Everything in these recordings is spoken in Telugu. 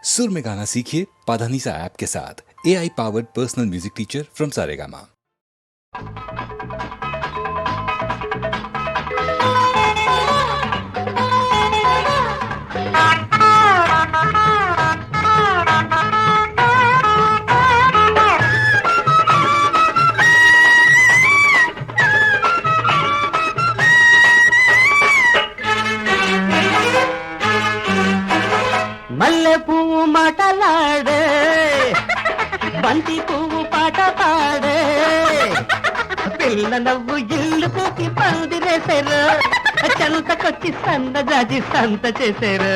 सुर में गाना सीखिए पाधानीसा ऐप के साथ। AI powered personal music teacher from Saregama. మల్లె పువ్వు మాటలాడే బంతి పువ్వు పాట పాడే పిల్ల నవ్వు ఇల్లు కూకి పందిరేశారు చెంతకొచ్చి సంద జాజి సంత చేశారు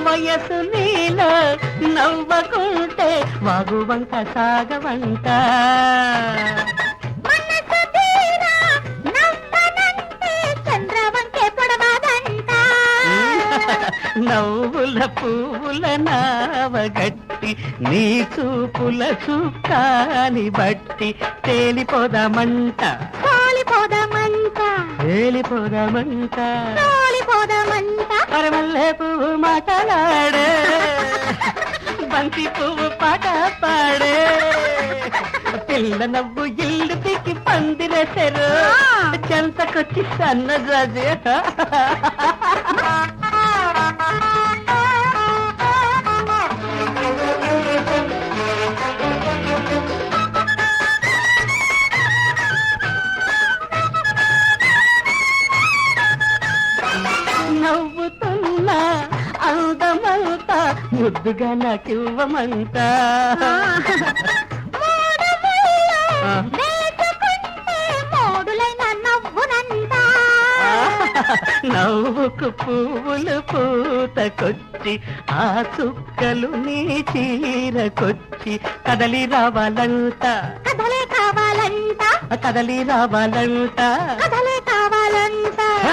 వయసు నీల నవ్వకుంటే వాగువంక సాగవంట నవ్వుల పువ్వుల నావగట్టి నీ చూపుల చుక్కాని బట్టి తేలిపోదామంట పరమల్లె పువ్వు మాటలాడే బంతి పువ్వు పాట పాడే పిల్ల నవ్వు ఇల్లు తిక్కి పందిరేశారు చెంతకొచ్చి సన్నజాజి నవ్వుతున్నా అందమంతా ముద్దుగా నాకివ్వమంతా నవ్వుకు పువ్వులు పూతకొచ్చి ఆ చుక్కలు నీ చీరకొచ్చి కదలి రావాలంట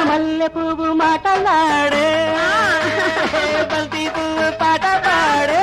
మల్లె పువ్వు మాటలాడే బంతి పువ్వు పాట పాడే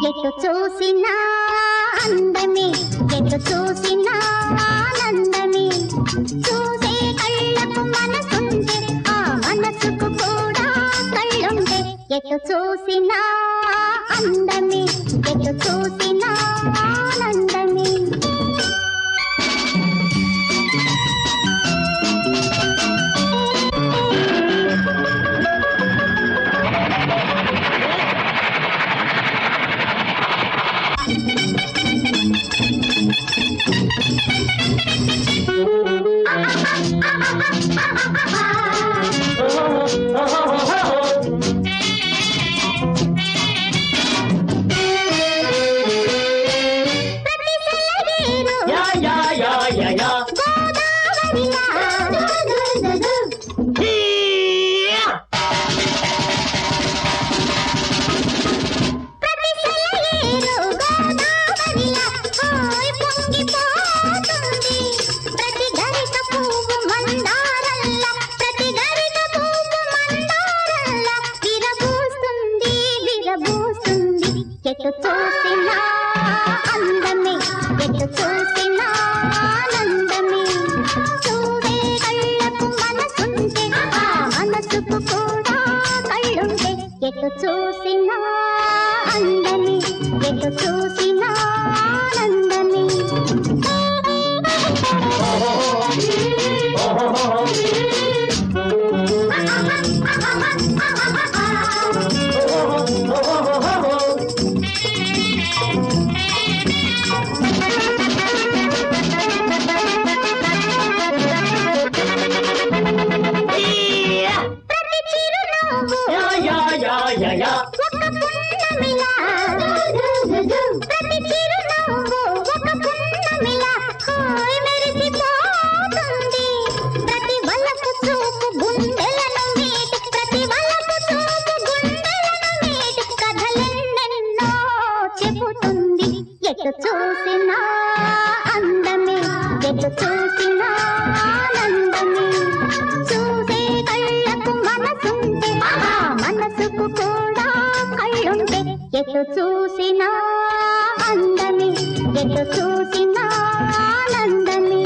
ఎటు చూసినా అందమే ఎటు చూసినా ఆనందమే చూసే కళ్ళకు మనసుండే ఆ మనసుకు కూడా కళ్ళుండే ఎటు చూసినా అందమే ఎటు చూసినా ఆనందమే ఎటు చూసినా అందమే ఎటు చూసినా ఆనందమే ఎటు చూసినా అందమే ఎటు చూసినా ఆనందమే చూసే కళ్ళకు మనసుంటే ఆ మనసుకు కూడా కళ్ళుంటే ఎటు చూసినా అందమే ఎటు చూసినా ఆనందమే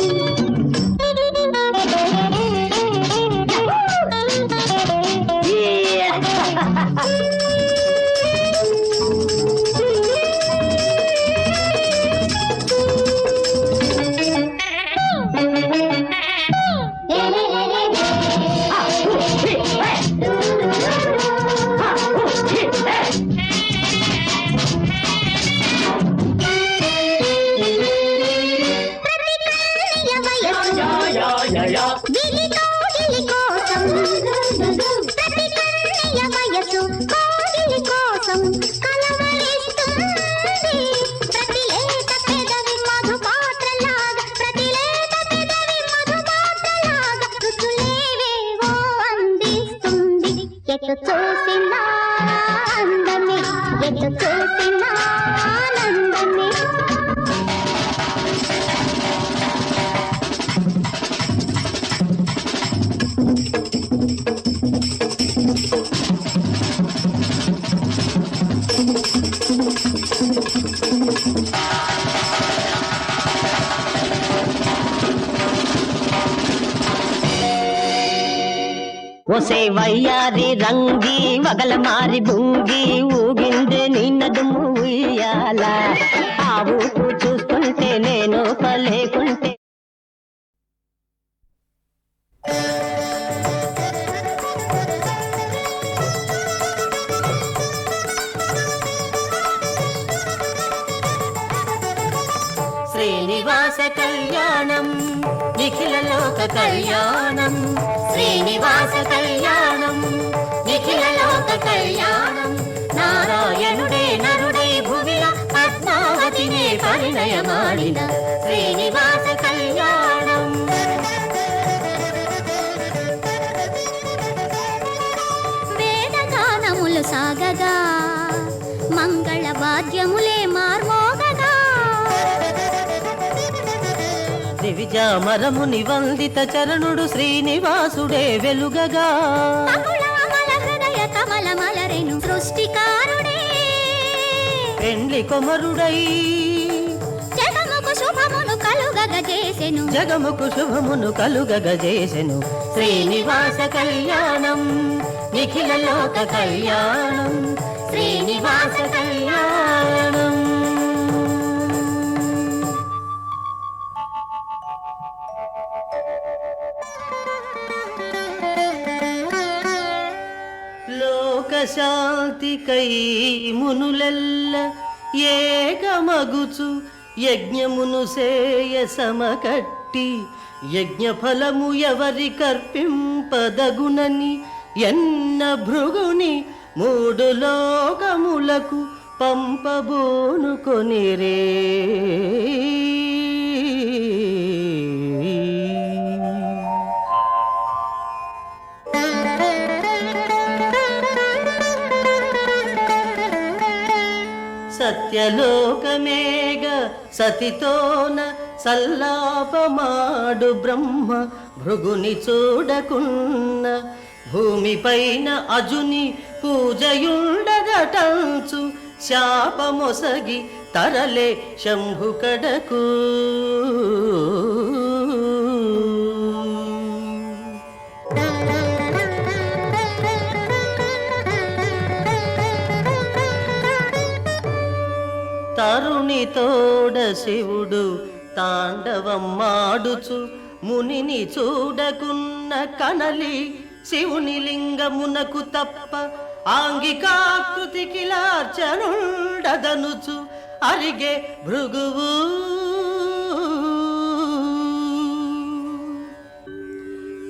ఎటు చూసినా అందమే ఎటు చూసినా ఆనందమే ఒసే వయ్యారి రంగి వగల మారి బుంగి ఊగిందే నిన్నదుము ఉయ్యాల ఆ ఊపు చూస్తుంటే నేను పలేకుంటే శ్రీనివాస కళ్యాణం నిఖిల లోక కళ్యాణం శ్రీనివాస కళ్యాణం నిఖిల లోక కళ్యాణం నారాయణుడే నరుడే భువిల పద్మావతినే పరిణయమాడిన శ్రీనివాస కళ్యాణం వేదగానములు సాగగా మంగళ వాద్యములే మార్మోగగా దివిజామరము నివందిత చరణుడు శ్రీనివాసుడే వెలుగగా హృదయ కమల మలరెను సృష్టికారుడే పెండ్లి కొమరుడై జగముకు శుభమును కలుగగజేసెను జగముకు శుభమును కలుగగజేసెను శ్రీనివాస కళ్యాణం నిఖిల లోక కళ్యాణం శ్రీనివాస కళ్యాణం శాంతికై మునులెల్ల ఏకమగుచు యజ్ఞమును సేయ సమకట్టి యజ్ఞ ఫలము ఎవరి కర్పింపదగునని ఎన్న భృగుని మూడు లోకములకు పంపబోను కొనిరే సత్యలోకమేగ సతితోన సల్లాపమాడు బ్రహ్మ భృగుని చూడకున్న భూమిపైన అజుని పూజయుండగటంచు శాపమొసగి తరలే శంభుకడకు తోడ శివుడు తాండవమ్మాడుచు మునిని చూడకున్న కనలి శివుని లింగమునకు తప్ప ఆంగికాకృతికి లార్చనుండదనుచు అరిగే భృగువు.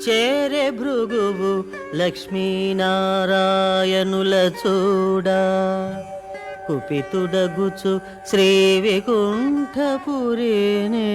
చేరే భృగువు లక్ష్మీనారాయణుల చూడ కుపితుడగుచు శ్రీ వైకుంఠపురినే.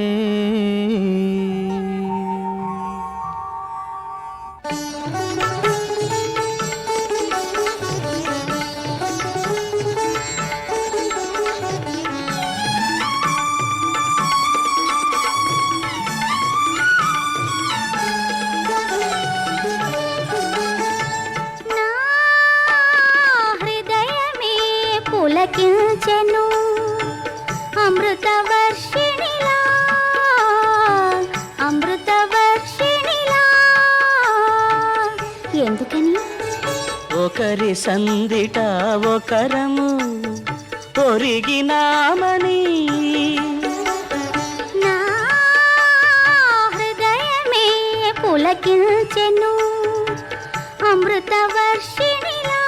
పులకించెను అమృతవర్షిణిలా అమృతవర్షిణిలా. ఎందుకని? ఒకరి సందిట ఒకరము ఒరిగినామని నా హృదయమే పులకించెను అమృతవర్షిణిలా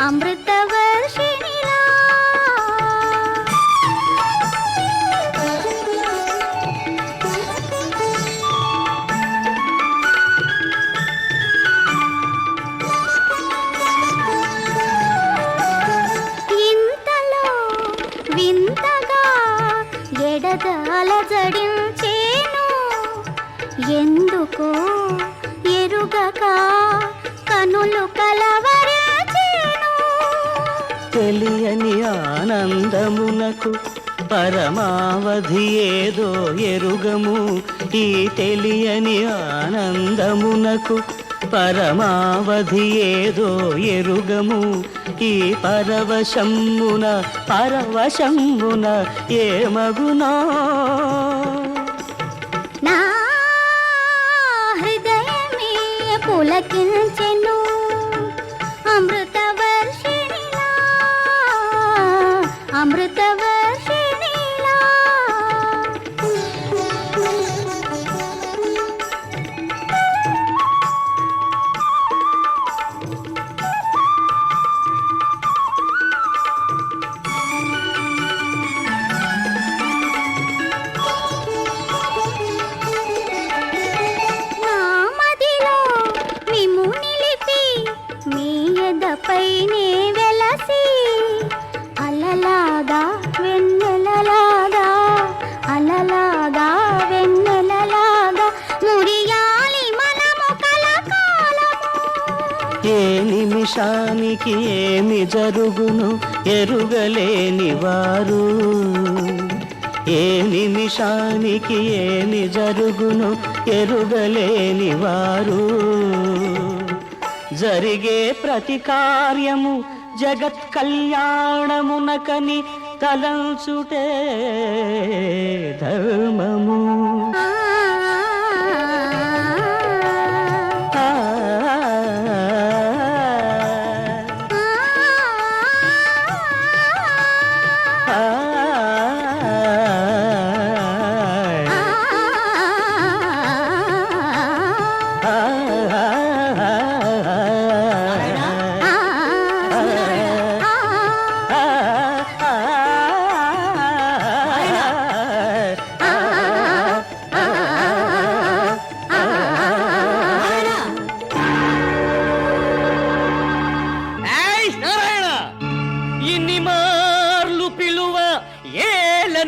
అమృతవర్షిణిలా. ఇంతలో వింతగా ఎడదాల జడించేను ఎందుకో ఎరుగక కనులు కలవరించేను. తెలియని ఆనందమునకు పరమావధి ఏదో ఎరుగము. ఈ తెలియని ఆనందమునకు పరమావధి ఏదో ఎరుగము. ఈ పరవశమ్మున పరవశమ్మున ఏమగునో. నా హృదయమే పులకించెను అమృతవర్షిణిలా అమృతవర్షిణిలా. నా మదిలో మిమ్ము నిలిపి మీ ఎదపైనే వెలసి అలలాగా వెన్నెలలాగా అలలాగా వెన్నెలలాగా మురియాలి మనము కలకాలము. ఏ నిమిషానికి ఏమి జరుగును ఎరుగలేని వారు. ఏ నిమిషానికి ఏమి జరుగును ఎరుగలేని వారు. జరిగే ప్రతి కార్యము జగత్ కళ్యాణమునకని తలంచుటే ధర్మము. ఆ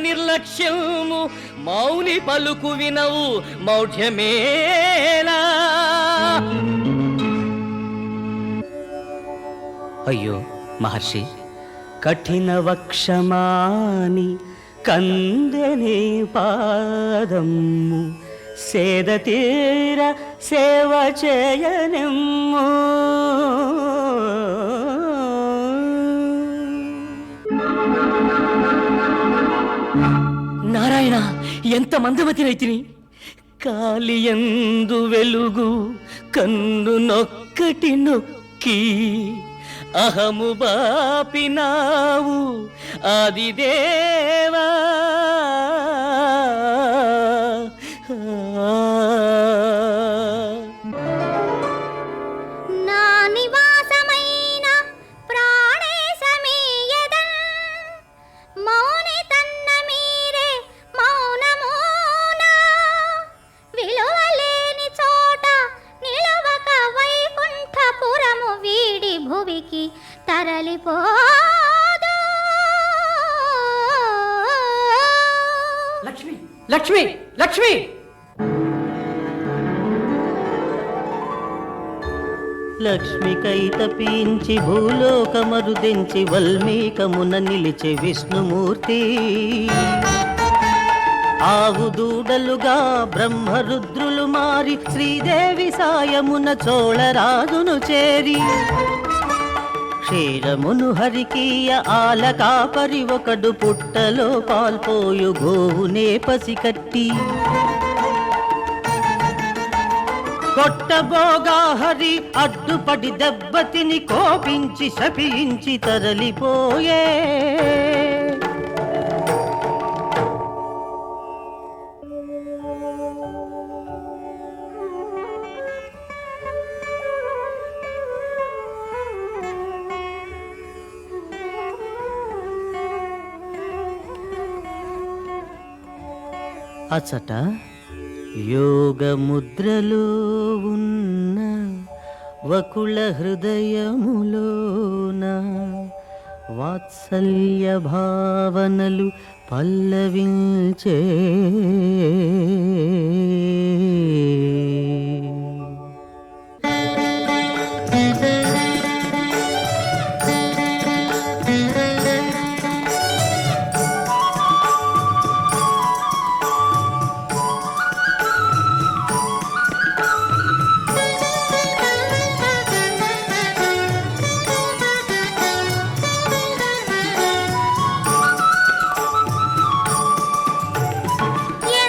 నిర్లక్ష్యము మౌని పలుకు వినవు మౌఢ్యమేలా. అయ్యో మహర్షి, కఠిన వక్షమాని కందెని పాదము సేద తీర సేవ చేయనిమ్ము. నారాయణ, ఎంత మందమతి రైతిని! కాలియందు వెలుగు కన్ను నొక్కటి నొక్కి అహము బాపినావు ఆదిదేవా. నా నివాసమైన ప్రాణేశమీయదన్ మౌని తన్న మీరే మౌనమోనా విలువలేని చోట నిలవక వైకుంఠపురము వీడి భువికి తరలిపోదు. లక్ష్మి లక్ష్మి లక్ష్మి లక్ష్మికై తపించి భూలోకమరుదించి వల్మీకమున నిలిచే విష్ణుమూర్తి. ఆవు దూడలుగా బ్రహ్మరుద్రులు మారి శ్రీదేవి సాయమున చోళరాజును చేరి క్షీరమును హరికీయ ఆలకాపరి ఒకడు పుట్టలో పాల్పోయు గోవునే పసికట్టి కొట్టబోగా హరి అడ్డుపడి దెబ్బతిని కోపించి శపించి తరలిపోయే. అచట యోగ ముద్రలో ఉన్న వకుల హృదయములోన వాత్సల్య భావనలు పల్లవించే.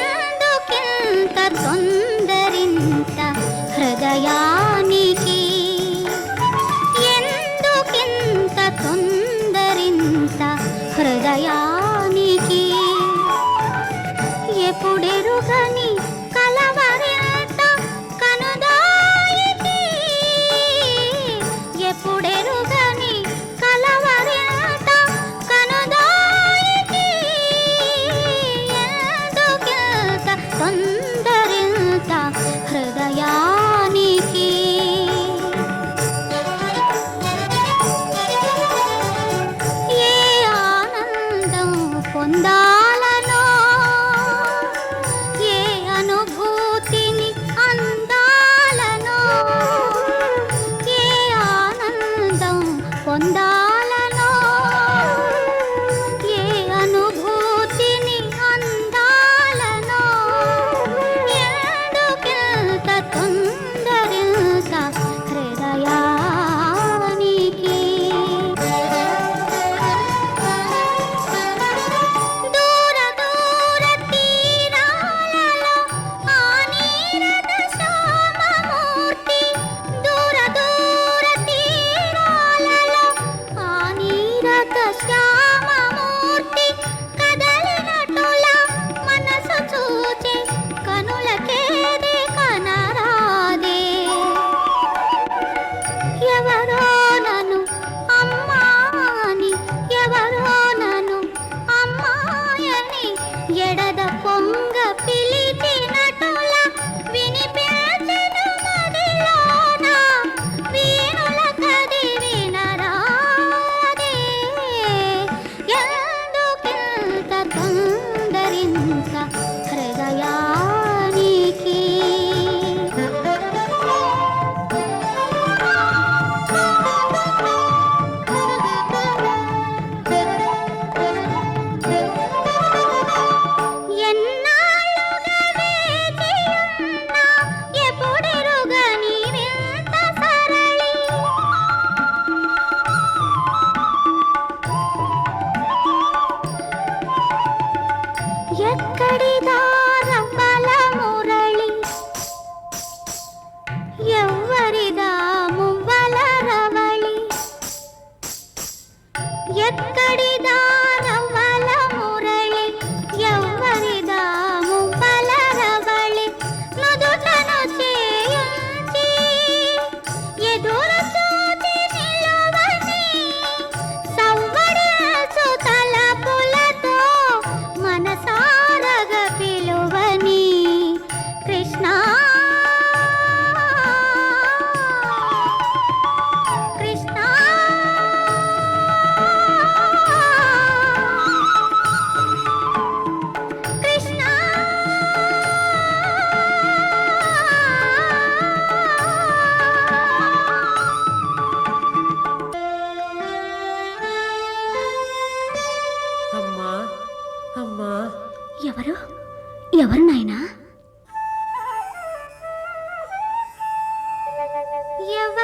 ఎందుకింత తొందరింత హృదయానికి ఎందుకింత తొందరింత హృదయానికి ఎప్పుడెరుగని కలవరింత కనుదాయికి ఎప్పుడెరుగని కలవరింత కనుదాయికి ఎందుకింత తొందరింత హృదయానికి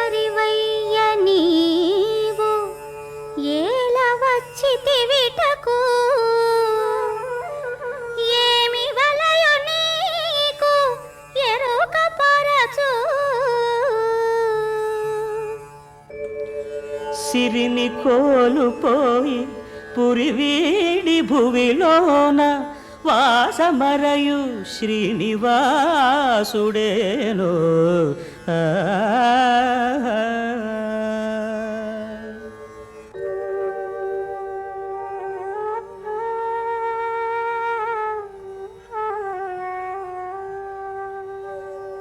సుందరివయ్య నీవు ఏల వచ్చితివిటకు ఏమి వలయు నీకు ఎరుక పరచు సిరిని కోలుపోయి పురివీడి భువిలోన వాసమరయు శ్రీనివాసుడేను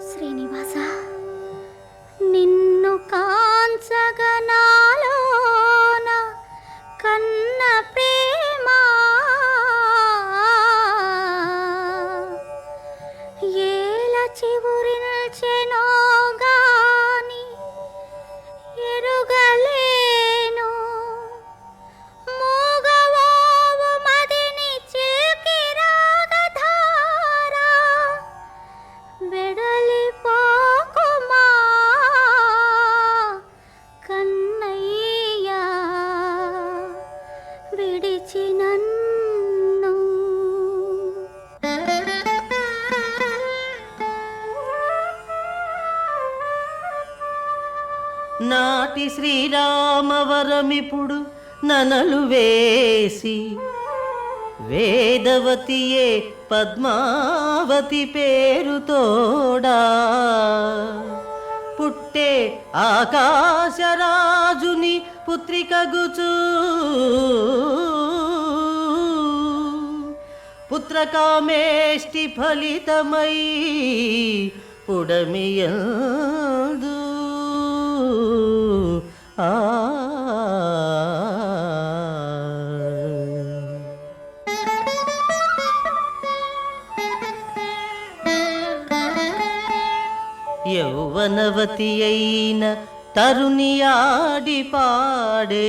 శ్రీనివాస నిన్ను కాంచగనాలోన కన్న ప్రేమ ఏల చివురిల్చెనో గాని ఎరుగలేను మూగవోవు మదిని చిల్కిరాగధారా వెడలిపోకుమా కన్నయ్యా విడిచి నన్ను నాటి శ్రీరామవరమిప్పుడు ననలు వేసి వేదవతియే పద్మావతి పేరుతోడా పుట్టే ఆకాశరాజుని పుత్రికగుచు పుత్రకామేష్టి ఫలితమై పుడమియందు ఆ యౌవనవతి అయిన తరుణి ఆడి పాడే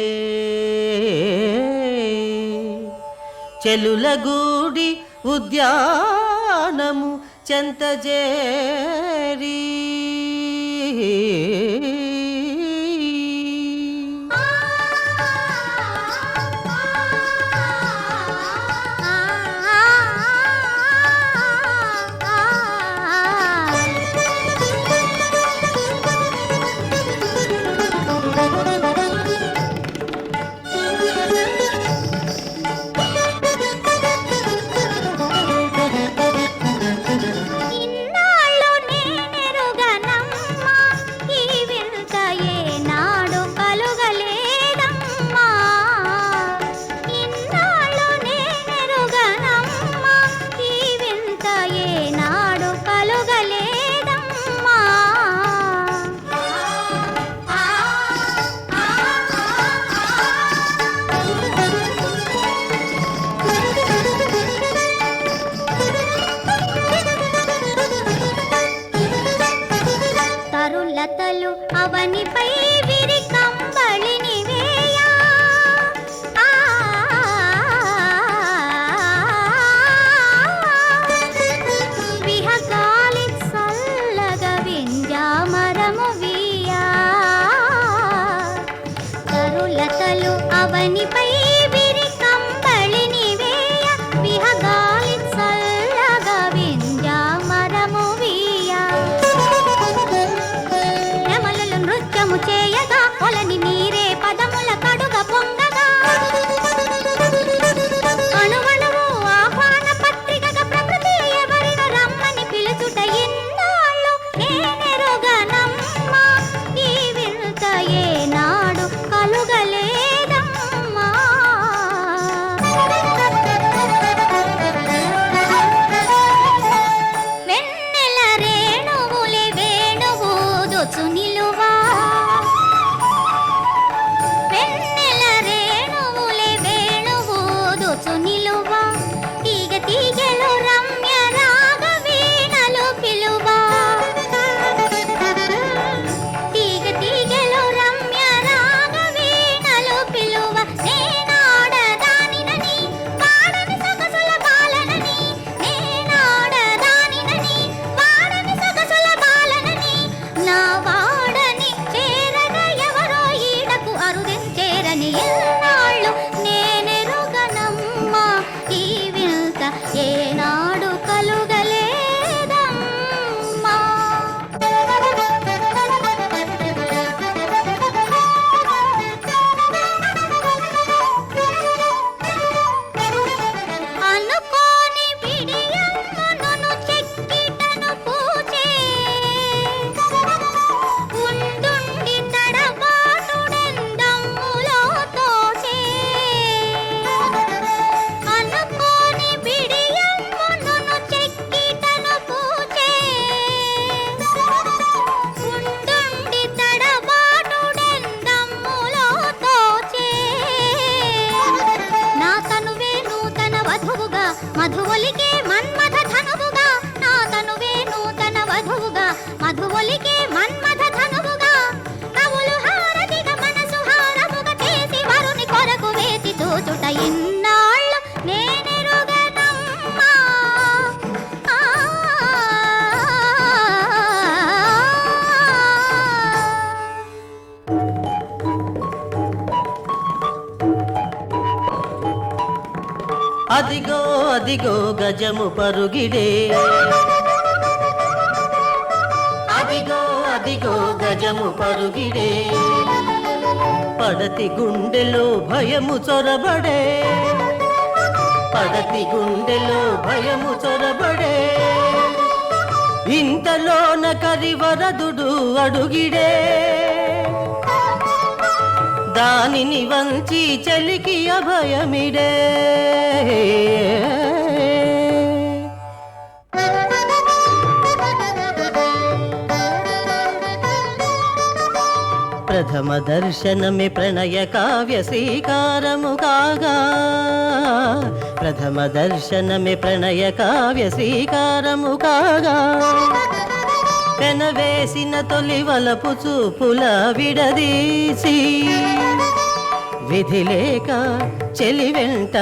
చెలులగూడి ఉద్యానము చెంతజేరి ఇన్నాళ్ళు నేనెరుగనమ్మా ఈ వింత ఏనాడు కలుగలేదమ్మా ఇన్నాళ్ళు నేనెరుగనమ్మా ఈ వింత ఏనాడు కలుగలేదమ్మా తరులతలు అవనిపై విరి కంబళిని వేయా విహగాలి చల్లగ వింజామరము వీయా తరులతలు అవనిపై విరి కంబళిని వేయా విహగాలి చల్లగ వింజామరము వీయా నెమలులు నృత్యము చేయగా పొలని నీరే పదముల కడుగ పొంగగా అణువణువు ఆహ్వాన పత్రికగా ప్రకృతి ఎవరిన రమ్మని పిలుచుట ఇన్నాళ్ళు నేనెరుగనమ్మా ఈ వింత ఏనాడు కలుగలేదమ్మా మధువొలికే మన్మథ ధనువుగా కవులు హారతిగా మనసు హారముగా చేసి వరుని కొరకు వేచి చూచుట ఇన్నాళ్ళు నేనెరుగనమ్మా. అదిగో అదిగో గజము పరుగిడే, అదిగో అదిగో గజము పరుగిడే, పడతి గుండెలో భయము చొరబడే, పడతి గుండెలో భయము చొరబడే, ఇంతలోన కరివరదుడు అడుగిడే, దానిని వంచి చలికి అభయమిడే. ప్రథమ దర్శనమే ప్రణయ కావ్య శ్రీకారము కాగా, ప్రథమ దర్శనమే ప్రణయ కావ్య శ్రీకారము కాగా, పెనవేసిన తొలి వలపు చూపుల విడదీసి, విధి లేక చెలి వెంట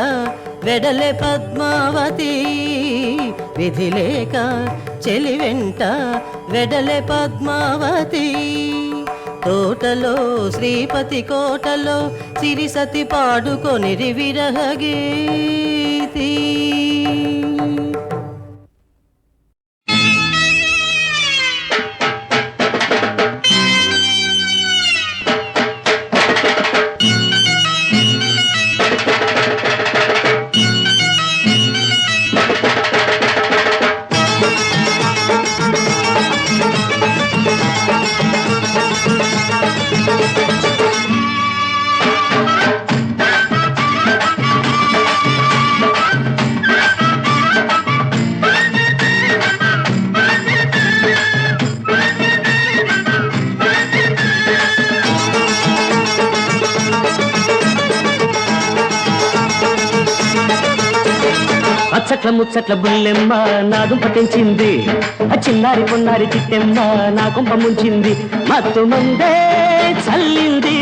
వెడలె పద్మావతి, విధి లేక చెలి వెంట వెడలె పద్మావతి, తోటలో శ్రీపతి కోటలో సిరిసతి పాడుకొనిరి విరహ గీతి. అచ్చట్ల ముచ్చట్ల బుల్లెమ్మ నా దుంప తెంచింది, చిన్నారి పొన్నారి చిట్టెమ్మ నా కుంప ముంచింది, మత్తు ముందే చల్లింది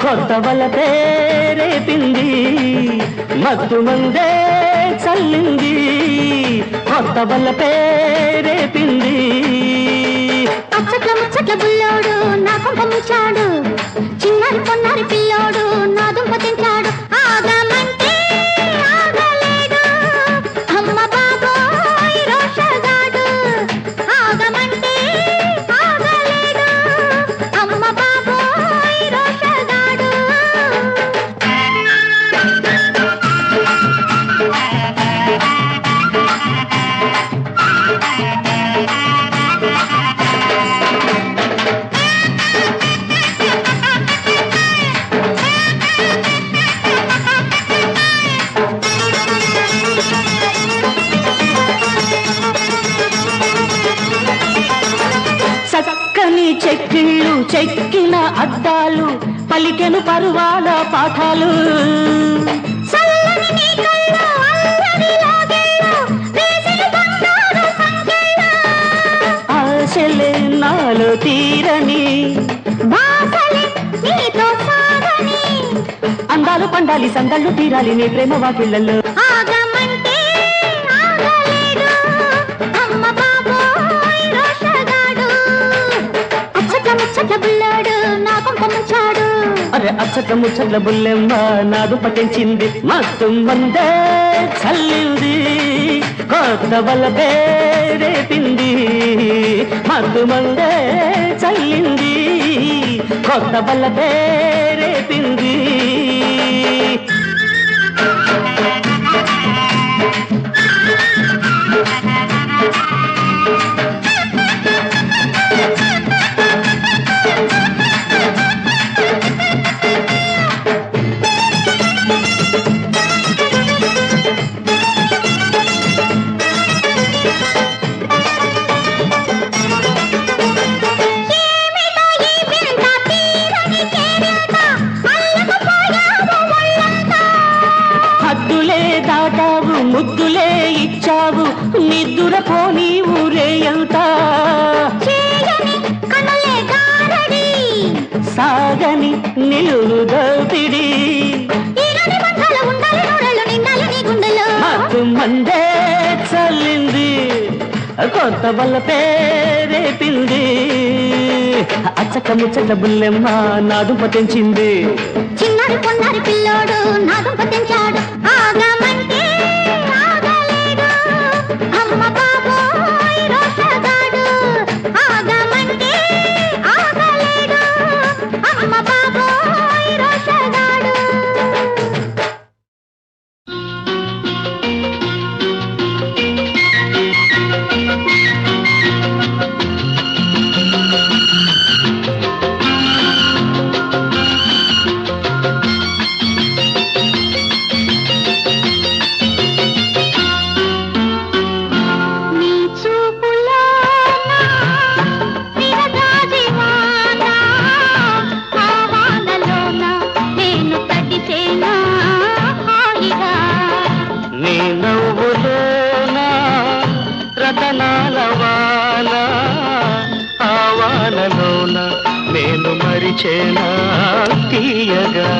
కొత్త వల పేరేపింది, మత్తు ముందే చల్లింది కొత్త వల పేరేపింది. అచ్చట్ల ముచ్చట్ల బుల్లోడు నా కుంప ముంచాడు, చిన్నారి పొన్నారి పిల్లోడు నా దుంప తెంచాడు, ఆగమంటే ఆగలేడు అమ్మ బాబోయ్ రోషగాడు, ఆగమంటే ఆగలేడు అమ్మ బాబోయ్ రోషగాడు. చక్కని చెక్కిళ్ళు చెక్కిన అద్దాలు పలికెను పరువాల పాఠాలు, చల్లని నీ కళ్ళు అల్లరి లాగేళ్ళు వేసిన బంగారు సంకెళ్ళు, ఆశలే నాలో తీరని బాసలే నీతో సాగని, అందాలు పండాలి సందళ్ళు తీరాలి నీ ప్రేమ వాకిళ్ళల్లో, ఆగమంటే ఆగలేడు అమ్మ బాబోయ్ రోషగాడు, అచ్చట్ల ముచ్చట్ల బుల్లాడు నా కుంప ముంచాడు, అరే అచ్చట్ల ముచ్చట్ల బుల్లెమ్మ నా దుంప తెంచింది, మత్తు మందే చల్లింది కొత్త వల పేరేపింది, మత్తు మందే చల్లింది కొత్త వల పేరేపింది. ఏమిటో ఈ వింత తీరని కేరింత, నిలువు దోపిడి ఈనాటి బంధాలు ఉండాలి నూరెళ్ళు నిండాలి నీ గుండెలో మాకు మందే చల్లింది కొత్త బల్ల పేరేపింది అచ్చక ముచ్చట బుల్లెమ్మ నాదు పతించింది చిన్నారి పొన్నారి పిల్లోడు నాదం పతించాడు ఆగమంటే ఆగలేడు అమ్మ బాబోయ్ రోషగాడు ఆగమంటే ఆగలేడు అమ్మ బాబోయ్ రోషగాడు నీ చూపులోన విరజాజివాన ఆ వానలోన నేను తడిసేనా హాయిగా నీ నవ్వులోన రతనాల వాన ఆ వానలోన నేను మరిచేనా తీయగా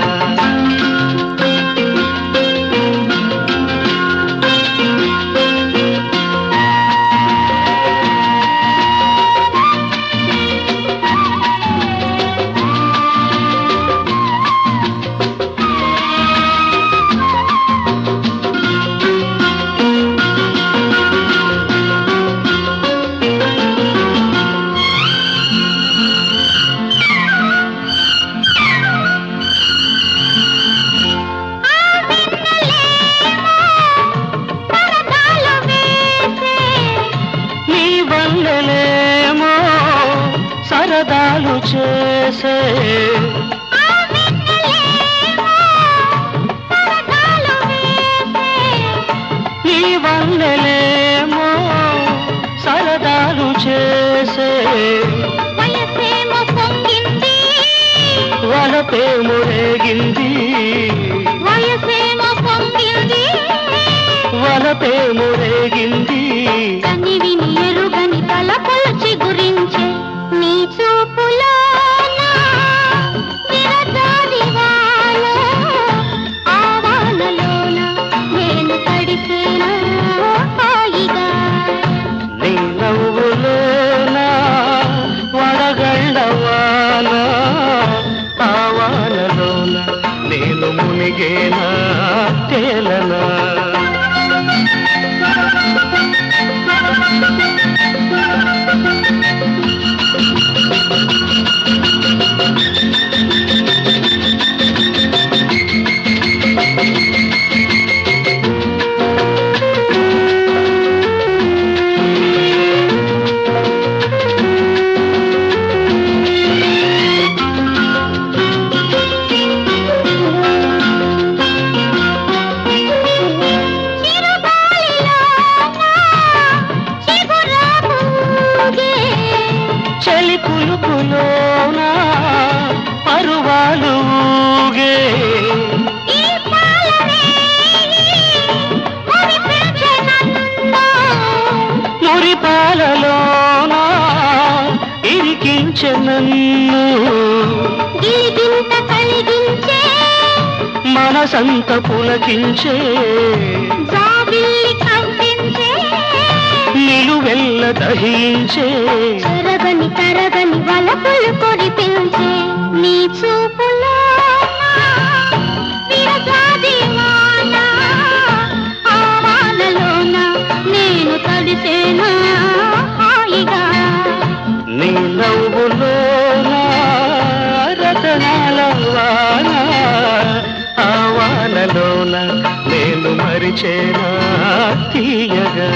పరదాలు వేసే నీ వల్లలేమో సరదాలు చేసే ఆ వెన్నెలేమో పరదాలు వేసే నీ వల్లలేమో సరదాలు చేసే వయసేమో పొంగింది వలపే మురేగింది వయసేమో పొంగింది వలపే మురేగింది కనివిని ఎరుగని తలపులు చిగురించే నీ చూపులోన విరజాజి వాన ఆ వానలోన నేను తడిసేనా హాయిగా నీ నవ్వులోన వడగళ్ళ వాన ఆ వానలోన నేను మునిగేనా తేలనా చలి పులుపులోన పరువాలు ఊగే మురిపాలలోన ఇరికించె నన్ను మనసంత పులకించే నిలువెల్ల దహించే తరగని తరగని వలపులు కొరిపించే నీ చూపులో విరజాజి వాన ఆ వానలోన నేను తడిసేనా హాయిగా నీ నవ్వులోన రతనాల వాన ఆ వానలోన నేను మరిచేనా తీయగా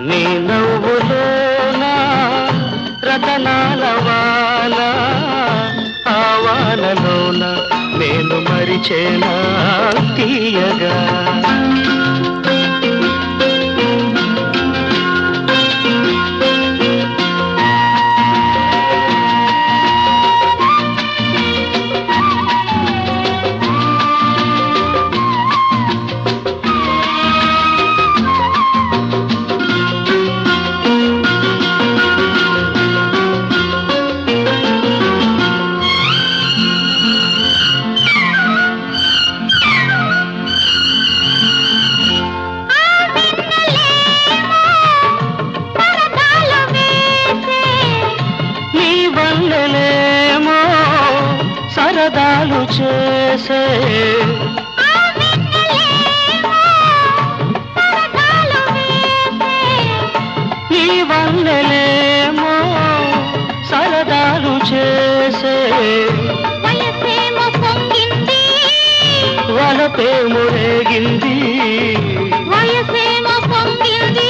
నీ నవ్వులోన రతనాల వాన ఆ వానలోన నేను మరిచేనా తీయగా సరదాలు చేసే నీ వల్లెలేమో సరదాలు చేసే వయసేమో పొంగింది వలపేమో రేగింది వయసేమో పొంగింది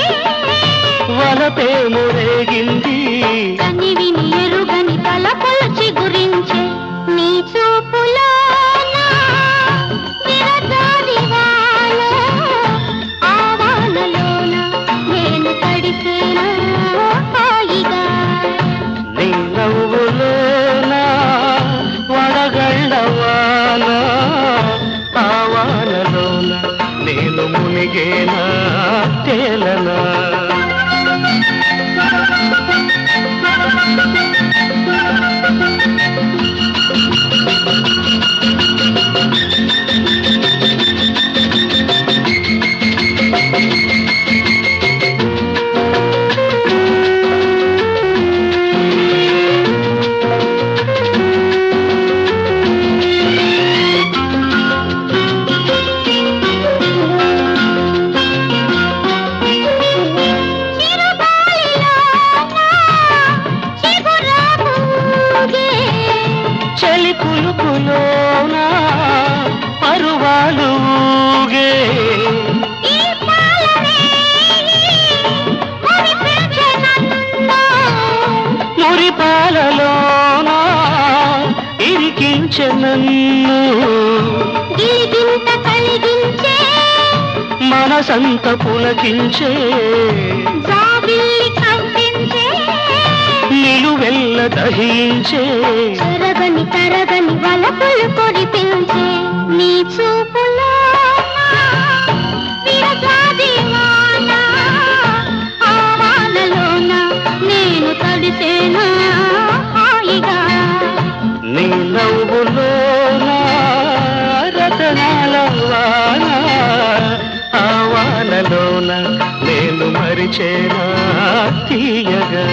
వలపేమో రేగింది కనివిని ఎరుగని తలపులు చిగురించే నీ చూపులోన విరజాలి వాన ఆ వానలోన నేను తడిసేనా హాయిగా నీ నవ్వులోన వడగళ్ళ వాన ఆ వానలోన నేను మునిగేనా తేలనా చలి పులుపులోన పరువాలు ఊగే మురిపాలలోన ఇరికించె నన్ను గిలిగింత కలిగించే మనసంత పులకించే జాబిల్లి కవ్వించే నిలువెల్ల దహించే తరగని తరగని వలపులు కొడిపించే నీ చూపులో విరజాది వాన ఆ వానలోన నేను తడిసేనా హాయిగా నీ నవ్వులోన రతనాల వాన ఆ వానలోన నేను మరిచేనా తీయగా